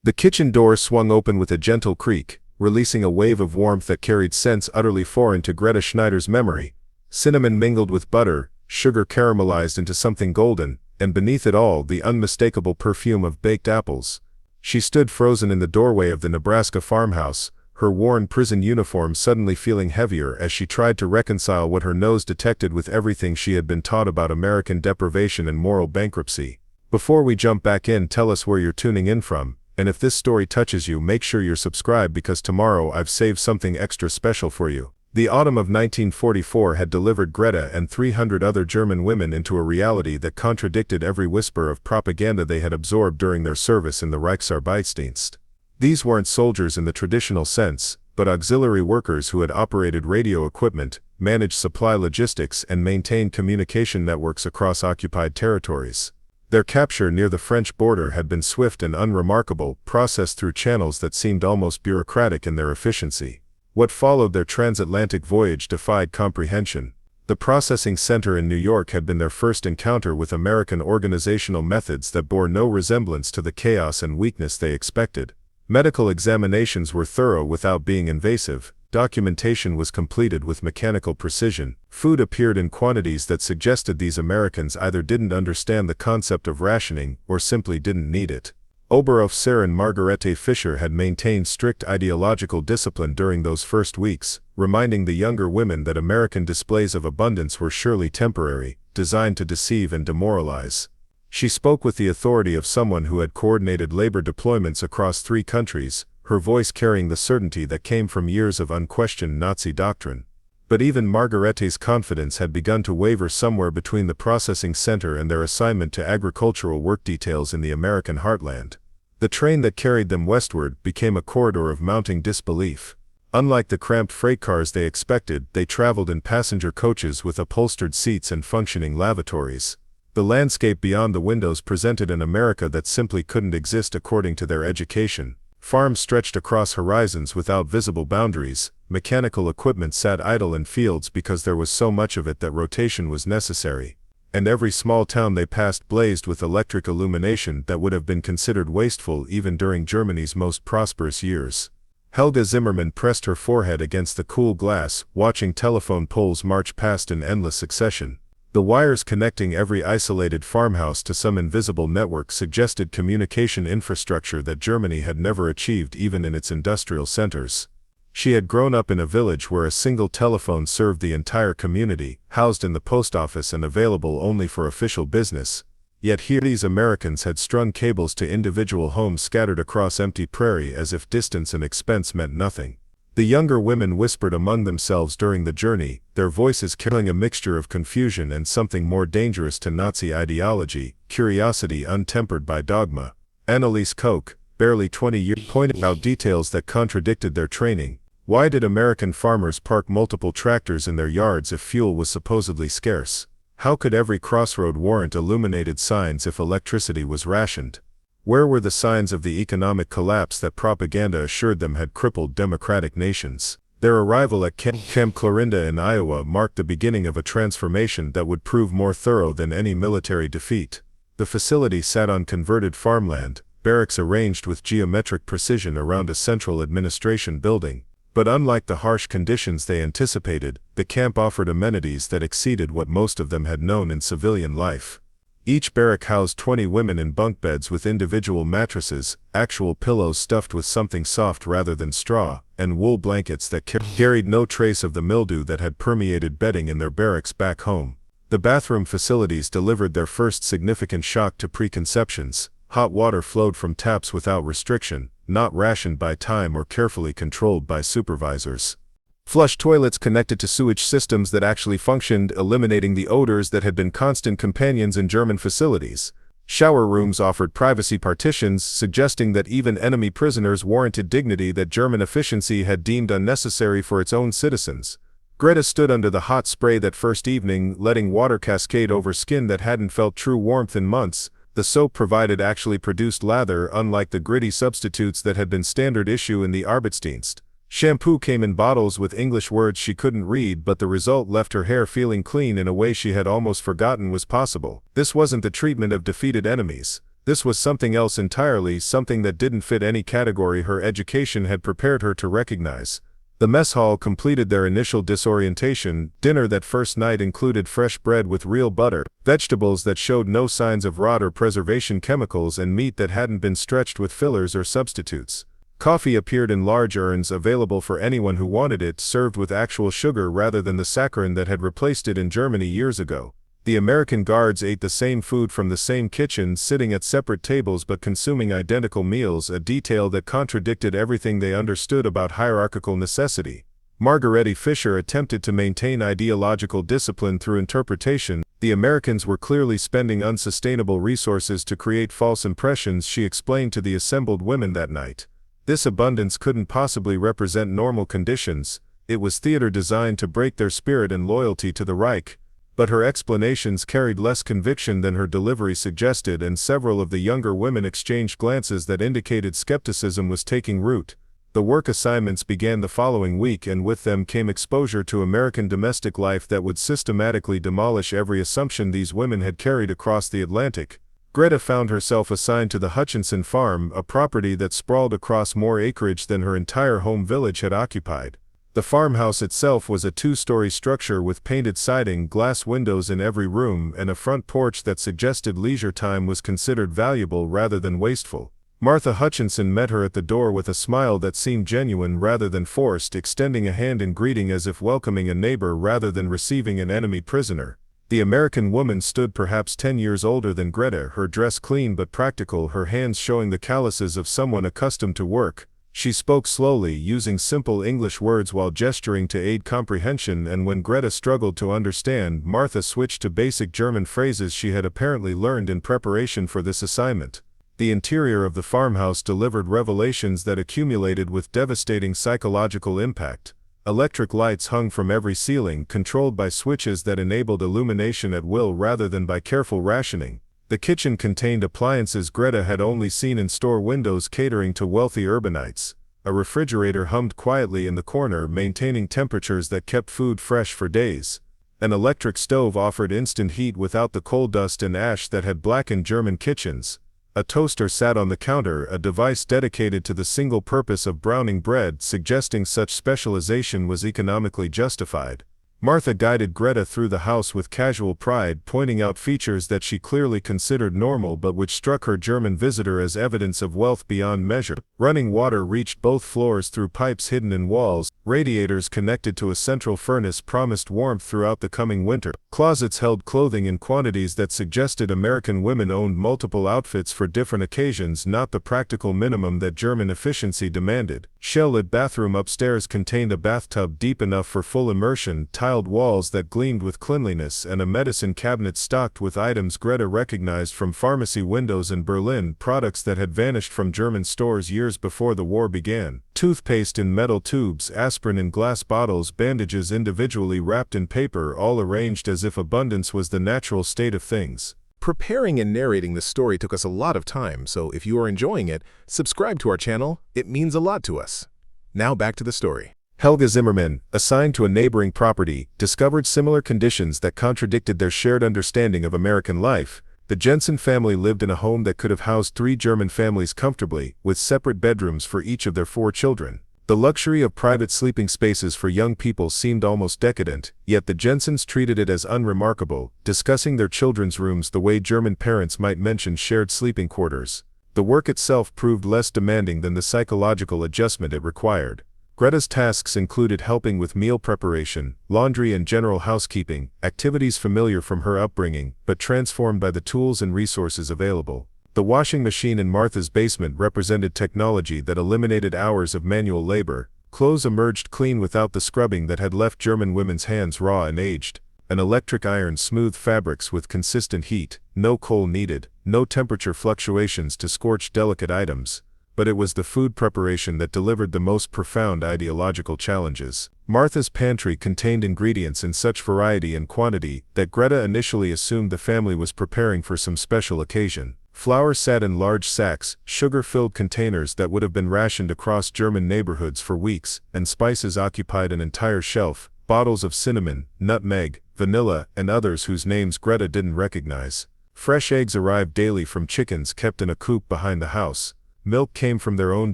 The kitchen door swung open with a gentle creak, releasing a wave of warmth that carried scents utterly foreign to Greta Schneider's memory. Cinnamon mingled with butter, sugar caramelized into something golden, and beneath it all the unmistakable perfume of baked apples. She stood frozen in the doorway of the Nebraska farmhouse, her worn prison uniform suddenly feeling heavier as she tried to reconcile what her nose detected with everything she had been taught about American deprivation and moral bankruptcy. Before we jump back in, tell us where you're tuning in from, and if this story touches you, make sure you're subscribed because tomorrow I've saved something extra special for you. The autumn of 1944 had delivered Greta and 300 other German women into a reality that contradicted every whisper of propaganda they had absorbed during their service in the Reichsarbeitsdienst. These weren't soldiers in the traditional sense, but auxiliary workers who had operated radio equipment, managed supply logistics, and maintained communication networks across occupied territories. Their capture near the French border had been swift and unremarkable, processed through channels that seemed almost bureaucratic in their efficiency. What followed their transatlantic voyage defied comprehension. The processing center in New York had been their first encounter with American organizational methods that bore no resemblance to the chaos and weakness they expected. Medical examinations were thorough without being invasive, documentation was completed with mechanical precision, food appeared in quantities that suggested these Americans either didn't understand the concept of rationing or simply didn't need it. Oberaufseherin Margarete Fischer had maintained strict ideological discipline during those first weeks, reminding the younger women that American displays of abundance were surely temporary, designed to deceive and demoralize. She spoke with the authority of someone who had coordinated labor deployments across 3 countries, her voice carrying the certainty that came from years of unquestioned Nazi doctrine. But even Margarete's confidence had begun to waver somewhere between the processing center and their assignment to agricultural work details in the American heartland. The train that carried them westward became a corridor of mounting disbelief. Unlike the cramped freight cars they expected, they traveled in passenger coaches with upholstered seats and functioning lavatories. The landscape beyond the windows presented an America that simply couldn't exist according to their education. Farms stretched across horizons without visible boundaries, mechanical equipment sat idle in fields because there was so much of it that rotation was necessary. And every small town they passed blazed with electric illumination that would have been considered wasteful even during Germany's most prosperous years. Helga Zimmermann pressed her forehead against the cool glass, watching telephone poles march past in endless succession. The wires connecting every isolated farmhouse to some invisible network suggested communication infrastructure that Germany had never achieved even in its industrial centers. She had grown up in a village where a single telephone served the entire community, housed in the post office and available only for official business. Yet here these Americans had strung cables to individual homes scattered across empty prairie as if distance and expense meant nothing. The younger women whispered among themselves during the journey, their voices carrying a mixture of confusion and something more dangerous to Nazi ideology, curiosity untempered by dogma. Anneliese Koch, barely 20 years, pointed out details that contradicted their training. Why did American farmers park multiple tractors in their yards if fuel was supposedly scarce? How could every crossroad warrant illuminated signs if electricity was rationed? Where were the signs of the economic collapse that propaganda assured them had crippled democratic nations? Their arrival at Camp Clarinda in Iowa marked the beginning of a transformation that would prove more thorough than any military defeat. The facility sat on converted farmland, barracks arranged with geometric precision around a central administration building. But unlike the harsh conditions they anticipated, the camp offered amenities that exceeded what most of them had known in civilian life. Each barrack housed 20 women in bunk beds with individual mattresses, actual pillows stuffed with something soft rather than straw, and wool blankets that carried no trace of the mildew that had permeated bedding in their barracks back home. The bathroom facilities delivered their first significant shock to preconceptions. Hot water flowed from taps without restriction, not rationed by time or carefully controlled by supervisors. Flush toilets connected to sewage systems that actually functioned, eliminating the odors that had been constant companions in German facilities. Shower rooms offered privacy partitions, suggesting that even enemy prisoners warranted dignity that German efficiency had deemed unnecessary for its own citizens. Greta stood under the hot spray that first evening, letting water cascade over skin that hadn't felt true warmth in months. The soap provided actually produced lather, unlike the gritty substitutes that had been standard issue in the Arbeitsdienst. Shampoo came in bottles with English words she couldn't read, but the result left her hair feeling clean in a way she had almost forgotten was possible. This wasn't the treatment of defeated enemies. This was something else entirely, something that didn't fit any category her education had prepared her to recognize. The mess hall completed their initial disorientation. Dinner that first night included fresh bread with real butter, vegetables that showed no signs of rot or preservation chemicals, and meat that hadn't been stretched with fillers or substitutes. Coffee appeared in large urns, available for anyone who wanted it, served with actual sugar rather than the saccharin that had replaced it in Germany years ago. The American guards ate the same food from the same kitchen, sitting at separate tables but consuming identical meals, a detail that contradicted everything they understood about hierarchical necessity. Margarete Fischer attempted to maintain ideological discipline through interpretation. The Americans were clearly spending unsustainable resources to create false impressions, she explained to the assembled women that night. This abundance couldn't possibly represent normal conditions. It was theater designed to break their spirit and loyalty to the Reich. But her explanations carried less conviction than her delivery suggested, and several of the younger women exchanged glances that indicated skepticism was taking root. The work assignments began the following week, and with them came exposure to American domestic life that would systematically demolish every assumption these women had carried across the Atlantic. Greta found herself assigned to the Hutchinson farm, a property that sprawled across more acreage than her entire home village had occupied. The farmhouse itself was a two-story structure with painted siding, glass windows in every room, and a front porch that suggested leisure time was considered valuable rather than wasteful. Martha Hutchinson met her at the door with a smile that seemed genuine rather than forced, extending a hand in greeting as if welcoming a neighbor rather than receiving an enemy prisoner. The American woman stood perhaps 10 years older than Greta, her dress clean but practical, her hands showing the calluses of someone accustomed to work. She spoke slowly, using simple English words while gesturing to aid comprehension, and when Greta struggled to understand, Martha switched to basic German phrases she had apparently learned in preparation for this assignment. The interior of the farmhouse delivered revelations that accumulated with devastating psychological impact. Electric lights hung from every ceiling, controlled by switches that enabled illumination at will rather than by careful rationing. The kitchen contained appliances Greta had only seen in store windows catering to wealthy urbanites. A refrigerator hummed quietly in the corner, maintaining temperatures that kept food fresh for days. An electric stove offered instant heat without the coal dust and ash that had blackened German kitchens. A toaster sat on the counter, a device dedicated to the single purpose of browning bread, suggesting such specialization was economically justified. Martha guided Greta through the house with casual pride, pointing out features that she clearly considered normal but which struck her German visitor as evidence of wealth beyond measure. Running water reached both floors through pipes hidden in walls. Radiators connected to a central furnace promised warmth throughout the coming winter. Closets held clothing in quantities that suggested American women owned multiple outfits for different occasions, not the practical minimum that German efficiency demanded. Shell-lit bathroom upstairs contained a bathtub deep enough for full immersion, tiled walls that gleamed with cleanliness, and a medicine cabinet stocked with items Greta recognized from pharmacy windows in Berlin, products that had vanished from German stores years before the war began. Toothpaste in metal tubes, aspirin in glass bottles, bandages individually wrapped in paper, all arranged as if abundance was the natural state of things. Preparing and narrating this story took us a lot of time, so if you are enjoying it, subscribe to our channel. It means a lot to us. Now back to the story. Helga Zimmermann, assigned to a neighboring property, discovered similar conditions that contradicted their shared understanding of American life. The Jensen family lived in a home that could have housed 3 German families comfortably, with separate bedrooms for each of their 4 children. The luxury of private sleeping spaces for young people seemed almost decadent, yet the Jensens treated it as unremarkable, discussing their children's rooms the way German parents might mention shared sleeping quarters. The work itself proved less demanding than the psychological adjustment it required. Greta's tasks included helping with meal preparation, laundry and general housekeeping, activities familiar from her upbringing, but transformed by the tools and resources available. The washing machine in Martha's basement represented technology that eliminated hours of manual labor. Clothes emerged clean without the scrubbing that had left German women's hands raw and aged. An electric iron smoothed fabrics with consistent heat, no coal needed, no temperature fluctuations to scorch delicate items. But it was the food preparation that delivered the most profound ideological challenges. Martha's pantry contained ingredients in such variety and quantity that Greta initially assumed the family was preparing for some special occasion. Flour sat in large sacks, sugar-filled containers that would have been rationed across German neighborhoods for weeks, and spices occupied an entire shelf, bottles of cinnamon, nutmeg, vanilla, and others whose names Greta didn't recognize. Fresh eggs arrived daily from chickens kept in a coop behind the house. Milk came from their own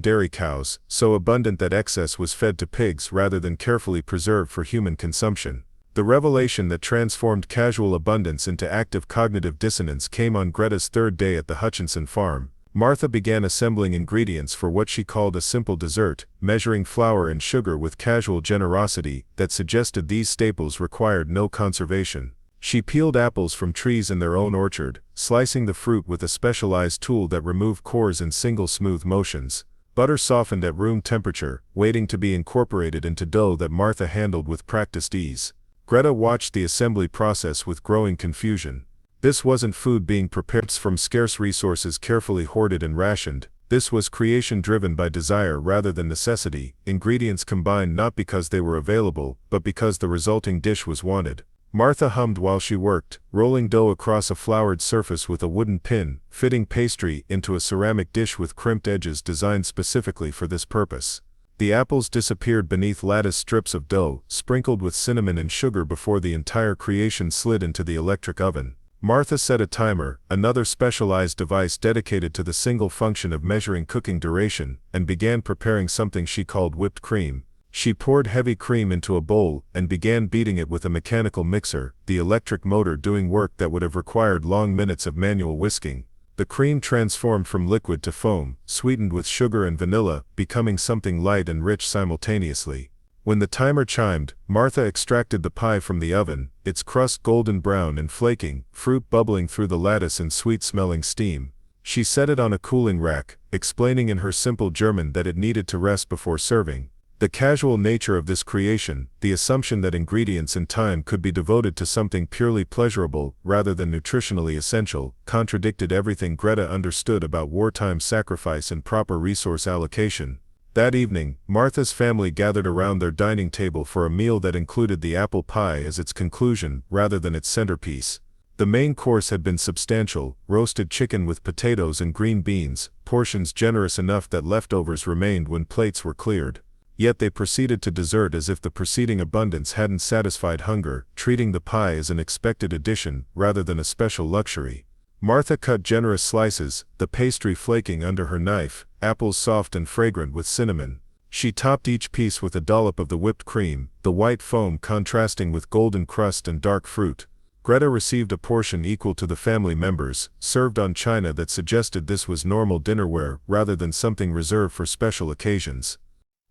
dairy cows, so abundant that excess was fed to pigs rather than carefully preserved for human consumption. The revelation that transformed casual abundance into active cognitive dissonance came on Greta's third day at the Hutchinson farm. Martha began assembling ingredients for what she called a simple dessert, measuring flour and sugar with casual generosity that suggested these staples required no conservation. She peeled apples from trees in their own orchard, slicing the fruit with a specialized tool that removed cores in single smooth motions. Butter softened at room temperature, waiting to be incorporated into dough that Martha handled with practiced ease. Greta watched the assembly process with growing confusion. This wasn't food being prepared from scarce resources carefully hoarded and rationed. This was creation driven by desire rather than necessity, ingredients combined not because they were available, but because the resulting dish was wanted. Martha hummed while she worked, rolling dough across a floured surface with a wooden pin, fitting pastry into a ceramic dish with crimped edges designed specifically for this purpose. The apples disappeared beneath lattice strips of dough, sprinkled with cinnamon and sugar before the entire creation slid into the electric oven. Martha set a timer, another specialized device dedicated to the single function of measuring cooking duration, and began preparing something she called whipped cream. She poured heavy cream into a bowl and began beating it with a mechanical mixer, the electric motor doing work that would have required long minutes of manual whisking. The cream transformed from liquid to foam, sweetened with sugar and vanilla, becoming something light and rich simultaneously. When the timer chimed, Martha extracted the pie from the oven, its crust golden brown and flaking, fruit bubbling through the lattice in sweet-smelling steam. She set it on a cooling rack, explaining in her simple German that it needed to rest before serving. The casual nature of this creation, the assumption that ingredients and time could be devoted to something purely pleasurable rather than nutritionally essential, contradicted everything Greta understood about wartime sacrifice and proper resource allocation. That evening, Martha's family gathered around their dining table for a meal that included the apple pie as its conclusion rather than its centerpiece. The main course had been substantial, roasted chicken with potatoes and green beans, portions generous enough that leftovers remained when plates were cleared. Yet they proceeded to dessert as if the preceding abundance hadn't satisfied hunger, treating the pie as an expected addition rather than a special luxury. Martha cut generous slices, the pastry flaking under her knife, apples soft and fragrant with cinnamon. She topped each piece with a dollop of the whipped cream, the white foam contrasting with golden crust and dark fruit. Greta received a portion equal to the family members, served on china that suggested this was normal dinnerware rather than something reserved for special occasions.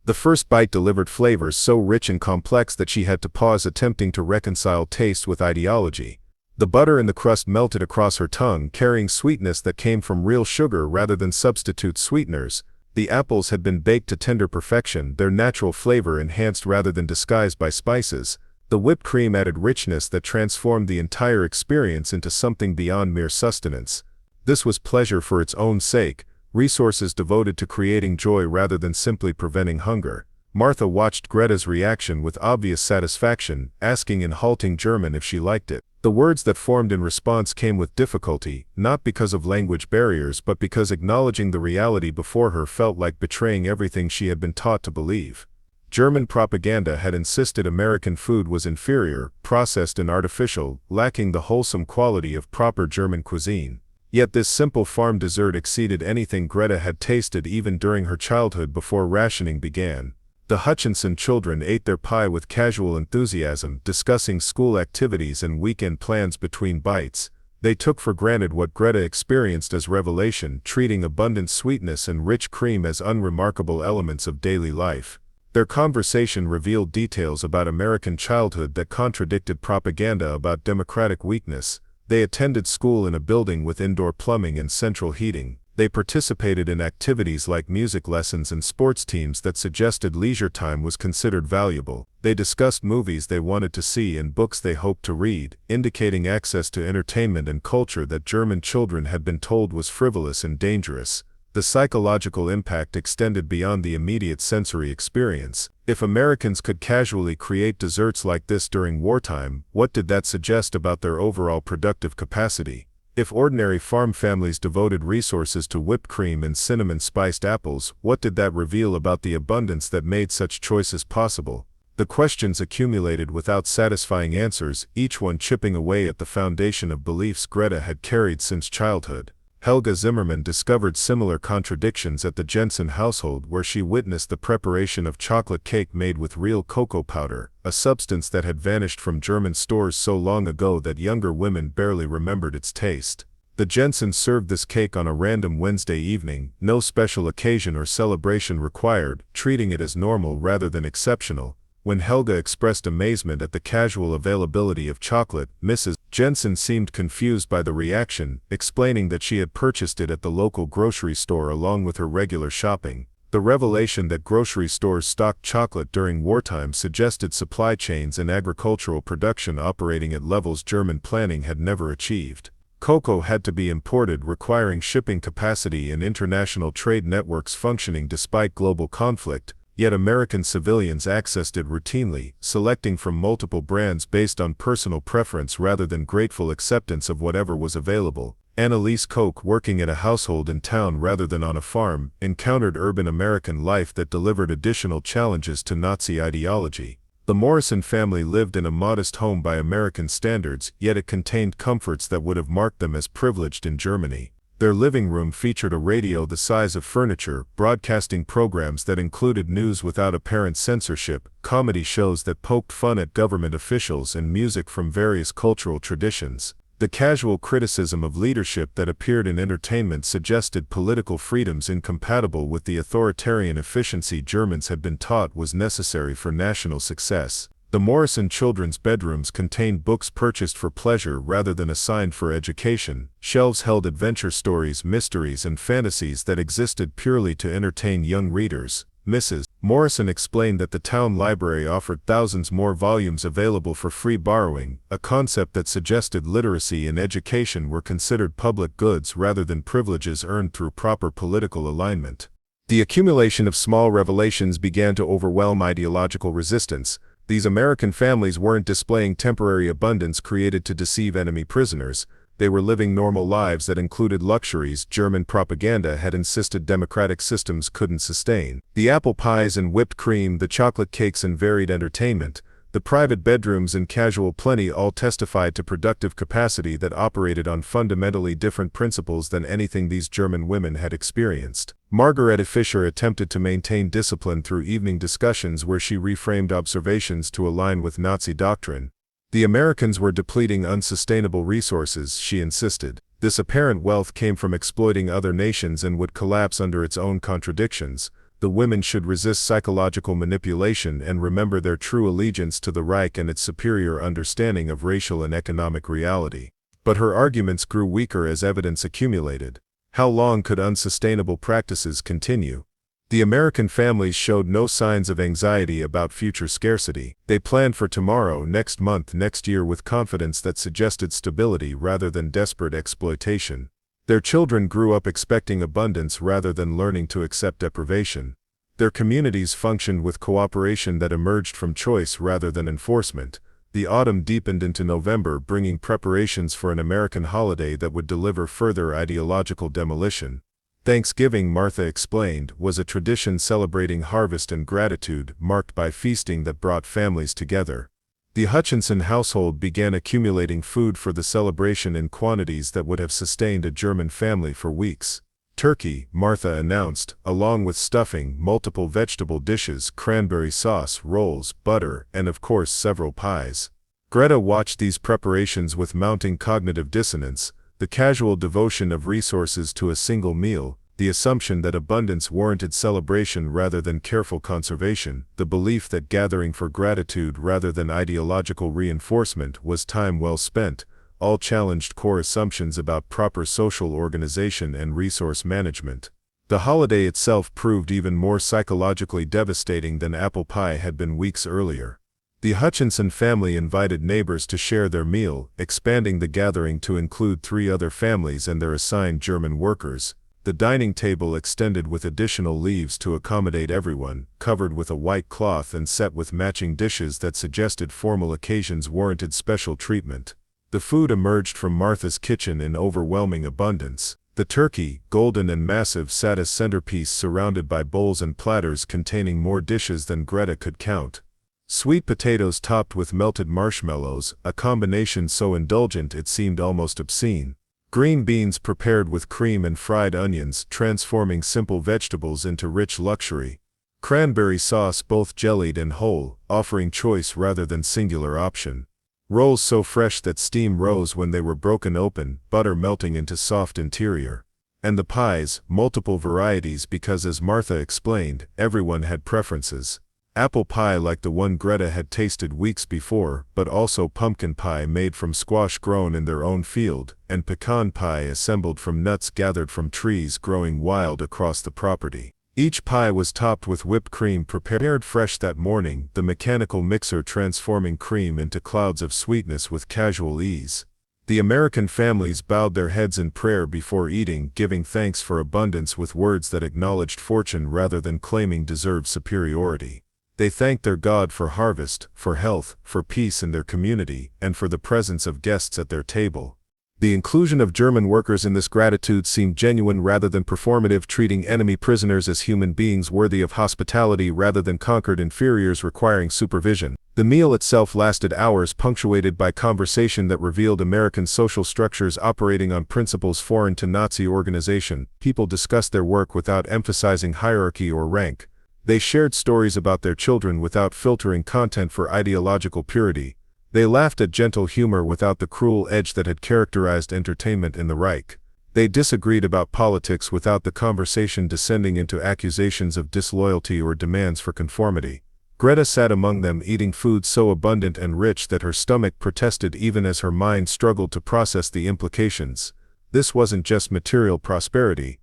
The first bite delivered flavors so rich and complex that she had to pause, attempting to reconcile taste with ideology. The butter in the crust melted across her tongue, carrying sweetness that came from real sugar rather than substitute sweeteners. The apples had been baked to tender perfection, their natural flavor enhanced rather than disguised by spices. The whipped cream added richness that transformed the entire experience into something beyond mere sustenance. This was pleasure for its own sake, resources devoted to creating joy rather than simply preventing hunger. Martha watched Greta's reaction with obvious satisfaction, asking in halting German if she liked it. The words that formed in response came with difficulty, not because of language barriers but because acknowledging the reality before her felt like betraying everything she had been taught to believe. German propaganda had insisted American food was inferior, processed and artificial, lacking the wholesome quality of proper German cuisine. Yet this simple farm dessert exceeded anything Greta had tasted even during her childhood before rationing began. The Hutchinson children ate their pie with casual enthusiasm, discussing school activities and weekend plans between bites. They took for granted what Greta experienced as revelation, treating abundant sweetness and rich cream as unremarkable elements of daily life. Their conversation revealed details about American childhood that contradicted propaganda about democratic weakness. They attended school in a building with indoor plumbing and central heating. They participated in activities like music lessons and sports teams that suggested leisure time was considered valuable. They discussed movies they wanted to see and books they hoped to read, indicating access to entertainment and culture that German children had been told was frivolous and dangerous. The psychological impact extended beyond the immediate sensory experience. If Americans could casually create desserts like this during wartime, what did that suggest about their overall productive capacity? If ordinary farm families devoted resources to whipped cream and cinnamon-spiced apples, what did that reveal about the abundance that made such choices possible? The questions accumulated without satisfying answers, each one chipping away at the foundation of beliefs Greta had carried since childhood. Helga Zimmermann discovered similar contradictions at the Jensen household, where she witnessed the preparation of chocolate cake made with real cocoa powder, a substance that had vanished from German stores so long ago that younger women barely remembered its taste. The Jensens served this cake on a random Wednesday evening, no special occasion or celebration required, treating it as normal rather than exceptional. When Helga expressed amazement at the casual availability of chocolate, Mrs. Jensen seemed confused by the reaction, explaining that she had purchased it at the local grocery store along with her regular shopping. The revelation that grocery stores stocked chocolate during wartime suggested supply chains and agricultural production operating at levels German planning had never achieved. Cocoa had to be imported, requiring shipping capacity and international trade networks functioning despite global conflict. Yet American civilians accessed it routinely, selecting from multiple brands based on personal preference rather than grateful acceptance of whatever was available. Annalise Koch, working at a household in town rather than on a farm, encountered urban American life that delivered additional challenges to Nazi ideology. The Morrison family lived in a modest home by American standards, yet it contained comforts that would have marked them as privileged in Germany. Their living room featured a radio the size of furniture, broadcasting programs that included news without apparent censorship, comedy shows that poked fun at government officials, and music from various cultural traditions. The casual criticism of leadership that appeared in entertainment suggested political freedoms incompatible with the authoritarian efficiency Germans had been taught was necessary for national success. The Morrison children's bedrooms contained books purchased for pleasure rather than assigned for education. Shelves held adventure stories, mysteries, and fantasies that existed purely to entertain young readers. Mrs. Morrison explained that the town library offered thousands more volumes available for free borrowing, a concept that suggested literacy and education were considered public goods rather than privileges earned through proper political alignment. The accumulation of small revelations began to overwhelm ideological resistance. These American families weren't displaying temporary abundance created to deceive enemy prisoners. They were living normal lives that included luxuries German propaganda had insisted democratic systems couldn't sustain. The apple pies and whipped cream, the chocolate cakes and varied entertainment, the private bedrooms and casual plenty all testified to productive capacity that operated on fundamentally different principles than anything these German women had experienced. Margarete Fischer attempted to maintain discipline through evening discussions where she reframed observations to align with Nazi doctrine. The Americans were depleting unsustainable resources, she insisted. This apparent wealth came from exploiting other nations and would collapse under its own contradictions. The women should resist psychological manipulation and remember their true allegiance to the Reich and its superior understanding of racial and economic reality. But her arguments grew weaker as evidence accumulated. How long could unsustainable practices continue? The American families showed no signs of anxiety about future scarcity. They planned for tomorrow, next month, next year with confidence that suggested stability rather than desperate exploitation. Their children grew up expecting abundance rather than learning to accept deprivation. Their communities functioned with cooperation that emerged from choice rather than enforcement. The autumn deepened into November, bringing preparations for an American holiday that would deliver further ideological demolition. Thanksgiving, Martha explained, was a tradition celebrating harvest and gratitude, marked by feasting that brought families together. The Hutchinson household began accumulating food for the celebration in quantities that would have sustained a German family for weeks. Turkey, Martha announced, along with stuffing, multiple vegetable dishes, cranberry sauce, rolls, butter, and of course several pies. Greta watched these preparations with mounting cognitive dissonance, the casual devotion of resources to a single meal, the assumption that abundance warranted celebration rather than careful conservation, the belief that gathering for gratitude rather than ideological reinforcement was time well spent, all challenged core assumptions about proper social organization and resource management. The holiday itself proved even more psychologically devastating than apple pie had been weeks earlier. The Hutchinson family invited neighbors to share their meal, expanding the gathering to include 3 other families and their assigned German workers. The dining table extended with additional leaves to accommodate everyone, covered with a white cloth and set with matching dishes that suggested formal occasions warranted special treatment. The food emerged from Martha's kitchen in overwhelming abundance. The turkey, golden and massive, sat as centerpiece surrounded by bowls and platters containing more dishes than Greta could count. Sweet potatoes topped with melted marshmallows, a combination so indulgent it seemed almost obscene. Green beans prepared with cream and fried onions, transforming simple vegetables into rich luxury. Cranberry sauce both jellied and whole, offering choice rather than singular option. Rolls so fresh that steam rose when they were broken open, butter melting into soft interior. And the pies, multiple varieties because, as Martha explained, everyone had preferences. Apple pie like the one Greta had tasted weeks before, but also pumpkin pie made from squash grown in their own field, and pecan pie assembled from nuts gathered from trees growing wild across the property. Each pie was topped with whipped cream prepared fresh that morning, the mechanical mixer transforming cream into clouds of sweetness with casual ease. The American families bowed their heads in prayer before eating, giving thanks for abundance with words that acknowledged fortune rather than claiming deserved superiority. They thanked their God for harvest, for health, for peace in their community, and for the presence of guests at their table. The inclusion of German workers in this gratitude seemed genuine rather than performative, treating enemy prisoners as human beings worthy of hospitality rather than conquered inferiors requiring supervision. The meal itself lasted hours, punctuated by conversation that revealed American social structures operating on principles foreign to Nazi organization. People discussed their work without emphasizing hierarchy or rank. They shared stories about their children without filtering content for ideological purity. They laughed at gentle humor without the cruel edge that had characterized entertainment in the Reich. They disagreed about politics without the conversation descending into accusations of disloyalty or demands for conformity. Greta sat among them eating food so abundant and rich that her stomach protested even as her mind struggled to process the implications. This wasn't just material prosperity.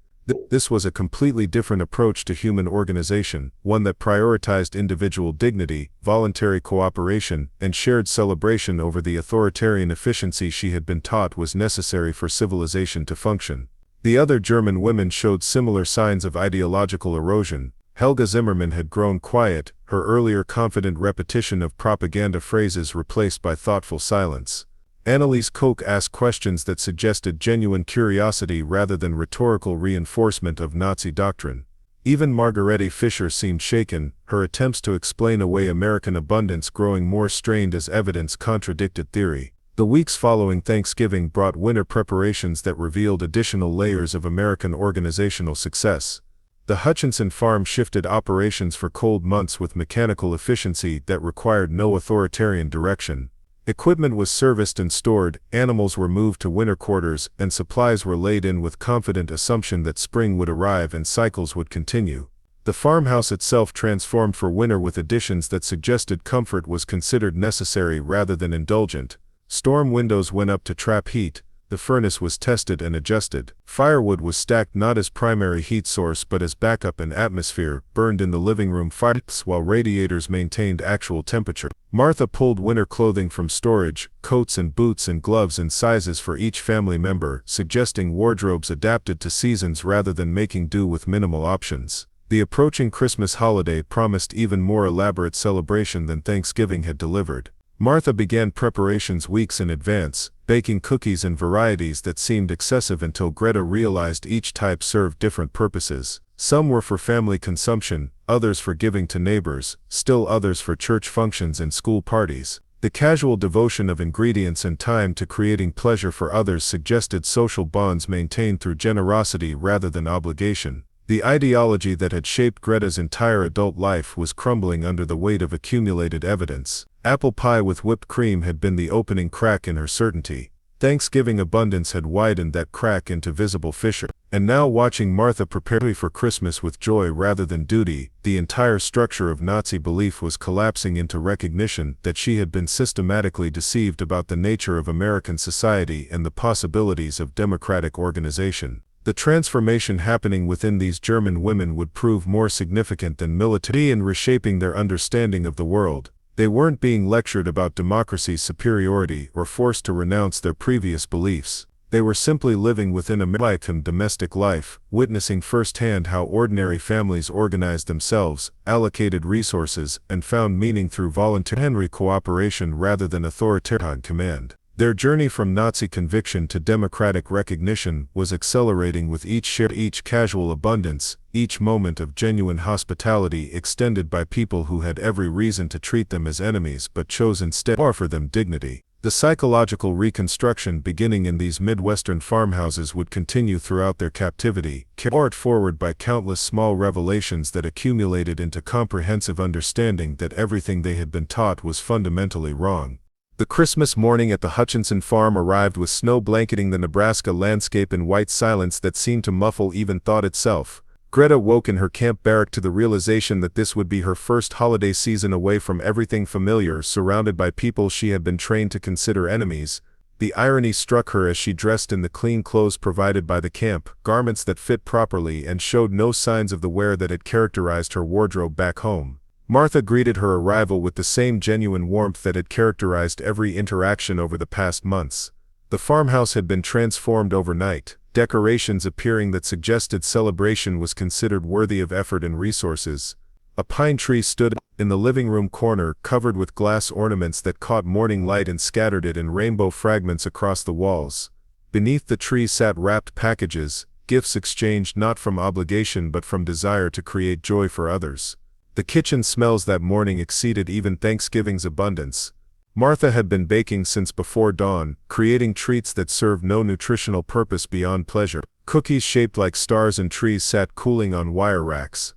This was a completely different approach to human organization, one that prioritized individual dignity, voluntary cooperation, and shared celebration over the authoritarian efficiency she had been taught was necessary for civilization to function. The other German women showed similar signs of ideological erosion. Helga Zimmermann had grown quiet, her earlier confident repetition of propaganda phrases replaced by thoughtful silence. Anneliese Koch asked questions that suggested genuine curiosity rather than rhetorical reinforcement of Nazi doctrine. Even Margarete Fischer seemed shaken, her attempts to explain away American abundance growing more strained as evidence contradicted theory. The weeks following Thanksgiving brought winter preparations that revealed additional layers of American organizational success. The Hutchinson farm shifted operations for cold months with mechanical efficiency that required no authoritarian direction. Equipment was serviced and stored, animals were moved to winter quarters, and supplies were laid in with confident assumption that spring would arrive and cycles would continue. The farmhouse itself transformed for winter with additions that suggested comfort was considered necessary rather than indulgent. Storm windows went up to trap heat. The furnace was tested and adjusted. Firewood was stacked not as primary heat source but as backup, and atmosphere burned in the living room fireplace while radiators maintained actual temperature. Martha pulled winter clothing from storage, coats and boots and gloves in sizes for each family member, suggesting wardrobes adapted to seasons rather than making do with minimal options. The approaching Christmas holiday promised even more elaborate celebration than Thanksgiving had delivered. Martha began preparations weeks in advance, baking cookies in varieties that seemed excessive until Greta realized each type served different purposes. Some were for family consumption, others for giving to neighbors, still others for church functions and school parties. The casual devotion of ingredients and time to creating pleasure for others suggested social bonds maintained through generosity rather than obligation. The ideology that had shaped Greta's entire adult life was crumbling under the weight of accumulated evidence. Apple pie with whipped cream had been the opening crack in her certainty. Thanksgiving abundance had widened that crack into visible fissure. And now, watching Martha prepare for Christmas with joy rather than duty, the entire structure of Nazi belief was collapsing into recognition that she had been systematically deceived about the nature of American society and the possibilities of democratic organization. The transformation happening within these German women would prove more significant than military in reshaping their understanding of the world. They weren't being lectured about democracy's superiority or forced to renounce their previous beliefs. They were simply living within American domestic life, witnessing firsthand how ordinary families organized themselves, allocated resources, and found meaning through voluntary cooperation rather than authoritarian command. Their journey from Nazi conviction to democratic recognition was accelerating with each casual abundance, each moment of genuine hospitality extended by people who had every reason to treat them as enemies but chose instead to offer them dignity. The psychological reconstruction beginning in these Midwestern farmhouses would continue throughout their captivity, carried forward by countless small revelations that accumulated into comprehensive understanding that everything they had been taught was fundamentally wrong. The Christmas morning at the Hutchinson farm arrived with snow blanketing the Nebraska landscape in white silence that seemed to muffle even thought itself. Greta woke in her camp barrack to the realization that this would be her first holiday season away from everything familiar, surrounded by people she had been trained to consider enemies. The irony struck her as she dressed in the clean clothes provided by the camp, garments that fit properly and showed no signs of the wear that had characterized her wardrobe back home. Martha greeted her arrival with the same genuine warmth that had characterized every interaction over the past months. The farmhouse had been transformed overnight, decorations appearing that suggested celebration was considered worthy of effort and resources. A pine tree stood in the living room corner, covered with glass ornaments that caught morning light and scattered it in rainbow fragments across the walls. Beneath the tree sat wrapped packages, gifts exchanged not from obligation but from desire to create joy for others. The kitchen smells that morning exceeded even Thanksgiving's abundance. Martha had been baking since before dawn, creating treats that served no nutritional purpose beyond pleasure. Cookies shaped like stars and trees sat cooling on wire racks.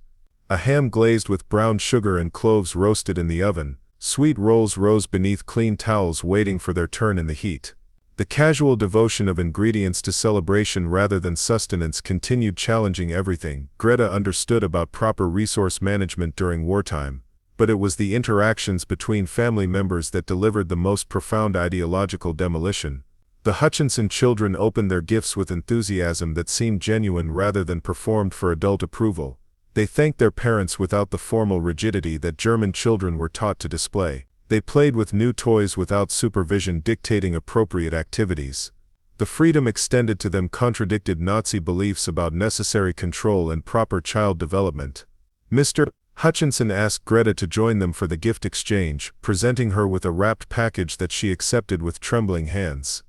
A ham glazed with brown sugar and cloves roasted in the oven. Sweet rolls rose beneath clean towels waiting for their turn in the heat. The casual devotion of ingredients to celebration rather than sustenance continued challenging everything Greta understood about proper resource management during wartime. But it was the interactions between family members that delivered the most profound ideological demolition. The Hutchinson children opened their gifts with enthusiasm that seemed genuine rather than performed for adult approval. They thanked their parents without the formal rigidity that German children were taught to display. They played with new toys without supervision dictating appropriate activities. The freedom extended to them contradicted Nazi beliefs about necessary control and proper child development. Mr. Hutchinson asked Greta to join them for the gift exchange, presenting her with a wrapped package that she accepted with trembling hands.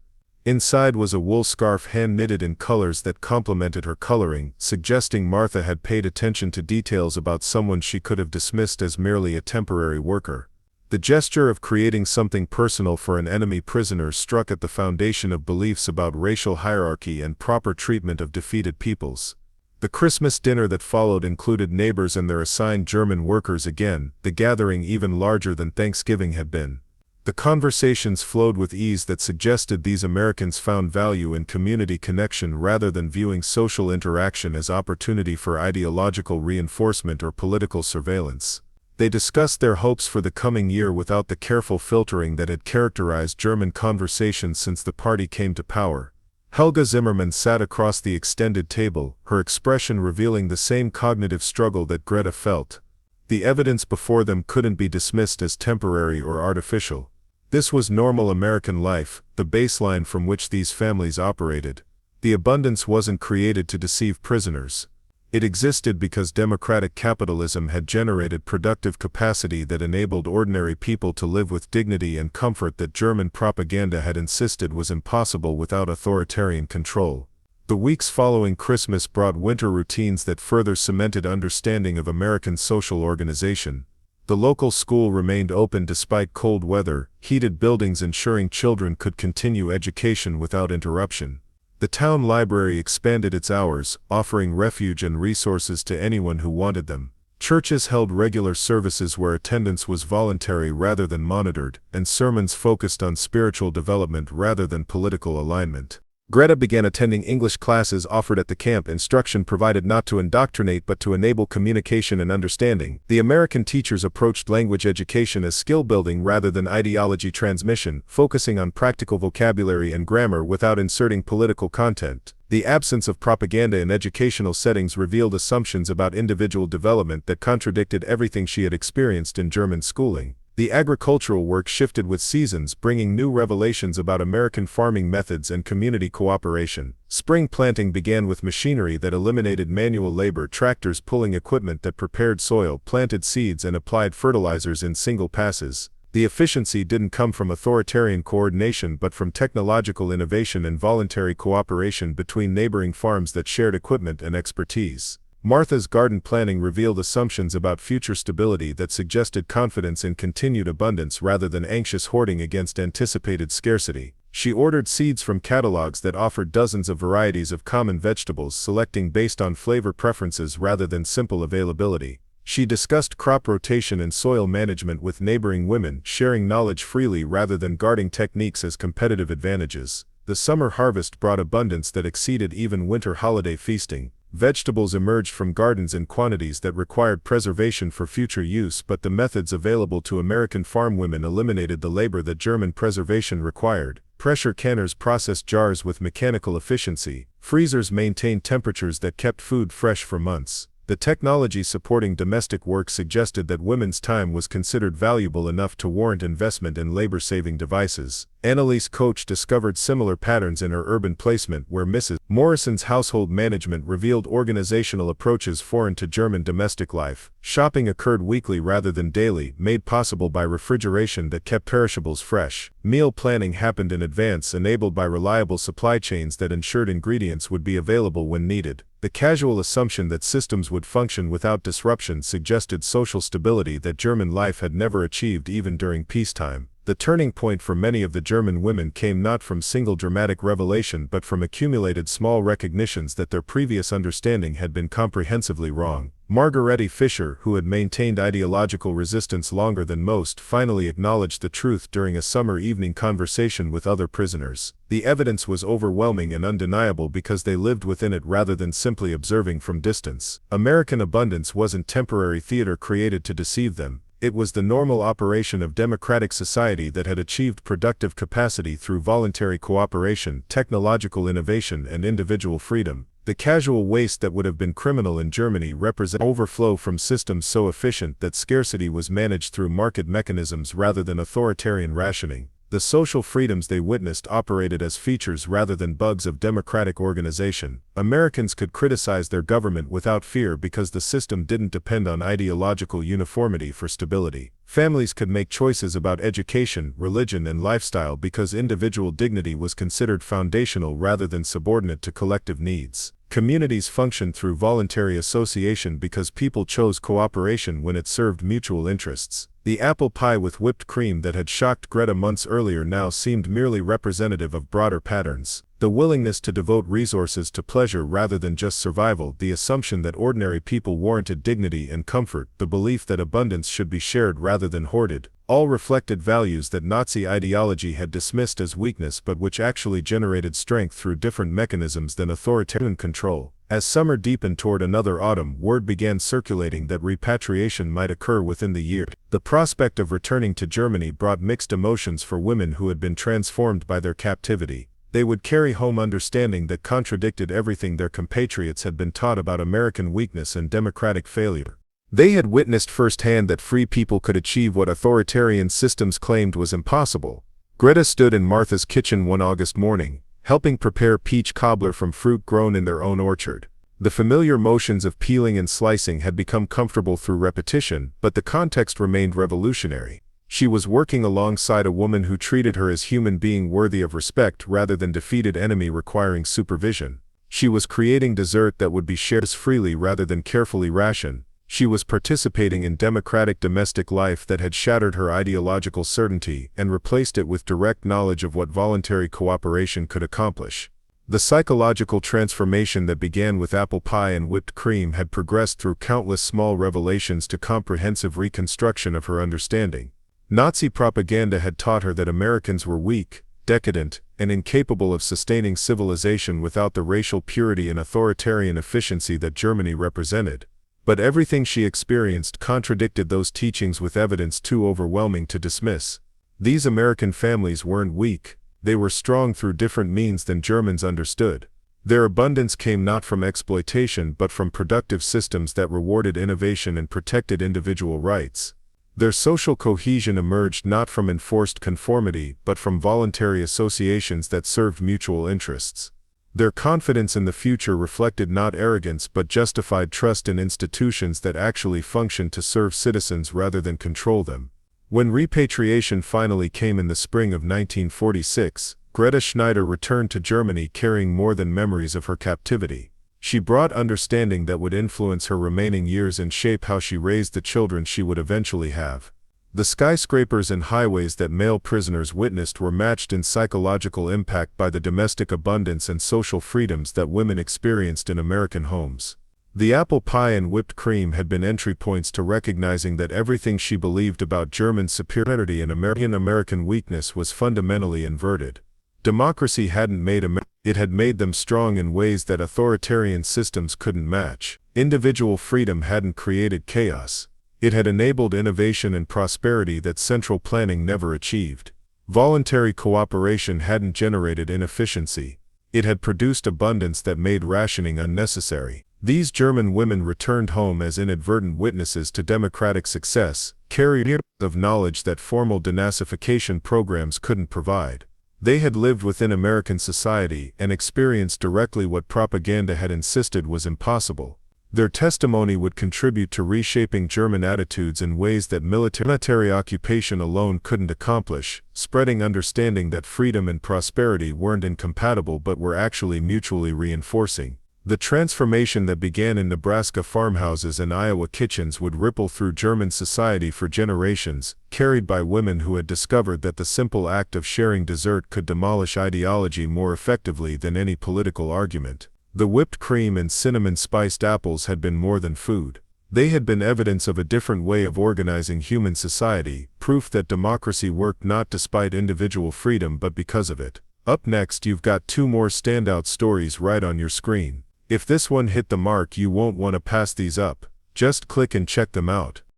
Inside was a wool scarf hand-knitted in colors that complemented her coloring, suggesting Martha had paid attention to details about someone she could have dismissed as merely a temporary worker. The gesture of creating something personal for an enemy prisoner struck at the foundation of beliefs about racial hierarchy and proper treatment of defeated peoples. The Christmas dinner that followed included neighbors and their assigned German workers again, the gathering even larger than Thanksgiving had been. The conversations flowed with ease that suggested these Americans found value in community connection rather than viewing social interaction as opportunity for ideological reinforcement or political surveillance. They discussed their hopes for the coming year without the careful filtering that had characterized German conversations since the party came to power. Helga Zimmermann sat across the extended table, her expression revealing the same cognitive struggle that Greta felt. The evidence before them couldn't be dismissed as temporary or artificial. This was normal American life, the baseline from which these families operated. The abundance wasn't created to deceive prisoners. It existed because democratic capitalism had generated productive capacity that enabled ordinary people to live with dignity and comfort that German propaganda had insisted was impossible without authoritarian control. The weeks following Christmas brought winter routines that further cemented understanding of American social organization. The local school remained open despite cold weather, heated buildings ensuring children could continue education without interruption. The town library expanded its hours, offering refuge and resources to anyone who wanted them. Churches held regular services where attendance was voluntary rather than monitored, and sermons focused on spiritual development rather than political alignment. Greta began attending English classes offered at the camp, instruction provided not to indoctrinate but to enable communication and understanding. The American teachers approached language education as skill building rather than ideology transmission, focusing on practical vocabulary and grammar without inserting political content. The absence of propaganda in educational settings revealed assumptions about individual development that contradicted everything she had experienced in German schooling. The agricultural work shifted with seasons, bringing new revelations about American farming methods and community cooperation. Spring planting began with machinery that eliminated manual labor, tractors pulling equipment that prepared soil, planted seeds and applied fertilizers in single passes. The efficiency didn't come from authoritarian coordination but from technological innovation and voluntary cooperation between neighboring farms that shared equipment and expertise. Martha's garden planning revealed assumptions about future stability that suggested confidence in continued abundance rather than anxious hoarding against anticipated scarcity. She ordered seeds from catalogs that offered dozens of varieties of common vegetables, selecting based on flavor preferences rather than simple availability. She discussed crop rotation and soil management with neighboring women, sharing knowledge freely rather than guarding techniques as competitive advantages. The summer harvest brought abundance that exceeded even winter holiday feasting. Vegetables emerged from gardens in quantities that required preservation for future use, but the methods available to American farm women eliminated the labor that German preservation required. Pressure canners processed jars with mechanical efficiency. Freezers maintained temperatures that kept food fresh for months. The technology supporting domestic work suggested that women's time was considered valuable enough to warrant investment in labor-saving devices. Annalise Koch discovered similar patterns in her urban placement, where Mrs. Morrison's household management revealed organizational approaches foreign to German domestic life. Shopping occurred weekly rather than daily, made possible by refrigeration that kept perishables fresh. Meal planning happened in advance, enabled by reliable supply chains that ensured ingredients would be available when needed. The casual assumption that systems would function without disruption suggested social stability that German life had never achieved even during peacetime. The turning point for many of the German women came not from single dramatic revelation but from accumulated small recognitions that their previous understanding had been comprehensively wrong. Margarete Fischer, who had maintained ideological resistance longer than most, finally acknowledged the truth during a summer evening conversation with other prisoners. The evidence was overwhelming and undeniable because they lived within it rather than simply observing from distance. American abundance wasn't temporary theater created to deceive them. It was the normal operation of democratic society that had achieved productive capacity through voluntary cooperation, technological innovation, and individual freedom. The casual waste that would have been criminal in Germany represented overflow from systems so efficient that scarcity was managed through market mechanisms rather than authoritarian rationing. The social freedoms they witnessed operated as features rather than bugs of democratic organization. Americans could criticize their government without fear because the system didn't depend on ideological uniformity for stability. Families could make choices about education, religion, and lifestyle because individual dignity was considered foundational rather than subordinate to collective needs. Communities functioned through voluntary association because people chose cooperation when it served mutual interests. The apple pie with whipped cream that had shocked Greta months earlier now seemed merely representative of broader patterns. The willingness to devote resources to pleasure rather than just survival, the assumption that ordinary people warranted dignity and comfort, the belief that abundance should be shared rather than hoarded, all reflected values that Nazi ideology had dismissed as weakness but which actually generated strength through different mechanisms than authoritarian control. As summer deepened toward another autumn, word began circulating that repatriation might occur within the year. The prospect of returning to Germany brought mixed emotions for women who had been transformed by their captivity. They would carry home understanding that contradicted everything their compatriots had been taught about American weakness and democratic failure. They had witnessed firsthand that free people could achieve what authoritarian systems claimed was impossible. Greta stood in Martha's kitchen one August morning, helping prepare peach cobbler from fruit grown in their own orchard. The familiar motions of peeling and slicing had become comfortable through repetition, but the context remained revolutionary. She was working alongside a woman who treated her as human being worthy of respect rather than defeated enemy requiring supervision. She was creating dessert that would be shared freely rather than carefully rationed. She was participating in democratic domestic life that had shattered her ideological certainty and replaced it with direct knowledge of what voluntary cooperation could accomplish. The psychological transformation that began with apple pie and whipped cream had progressed through countless small revelations to comprehensive reconstruction of her understanding. Nazi propaganda had taught her that Americans were weak, decadent, and incapable of sustaining civilization without the racial purity and authoritarian efficiency that Germany represented. But everything she experienced contradicted those teachings with evidence too overwhelming to dismiss. These American families weren't weak, they were strong through different means than Germans understood. Their abundance came not from exploitation but from productive systems that rewarded innovation and protected individual rights. Their social cohesion emerged not from enforced conformity but from voluntary associations that served mutual interests. Their confidence in the future reflected not arrogance but justified trust in institutions that actually functioned to serve citizens rather than control them. When repatriation finally came in the spring of 1946, Greta Schneider returned to Germany carrying more than memories of her captivity. She brought understanding that would influence her remaining years and shape how she raised the children she would eventually have. The skyscrapers and highways that male prisoners witnessed were matched in psychological impact by the domestic abundance and social freedoms that women experienced in American homes. The apple pie and whipped cream had been entry points to recognizing that everything she believed about German superiority and American weakness was fundamentally inverted. Democracy hadn't made it had made them strong in ways that authoritarian systems couldn't match. Individual freedom hadn't created chaos. It had enabled innovation and prosperity that central planning never achieved. Voluntary cooperation hadn't generated inefficiency. It had produced abundance that made rationing unnecessary. These German women returned home as inadvertent witnesses to democratic success, carriers of knowledge that formal denazification programs couldn't provide. They had lived within American society and experienced directly what propaganda had insisted was impossible. Their testimony would contribute to reshaping German attitudes in ways that military occupation alone couldn't accomplish, spreading understanding that freedom and prosperity weren't incompatible but were actually mutually reinforcing. The transformation that began in Nebraska farmhouses and Iowa kitchens would ripple through German society for generations, carried by women who had discovered that the simple act of sharing dessert could demolish ideology more effectively than any political argument. The whipped cream and cinnamon-spiced apples had been more than food. They had been evidence of a different way of organizing human society, proof that democracy worked not despite individual freedom but because of it. Up next, you've got two more standout stories right on your screen. If this one hit the mark, you won't want to pass these up. Just click and check them out.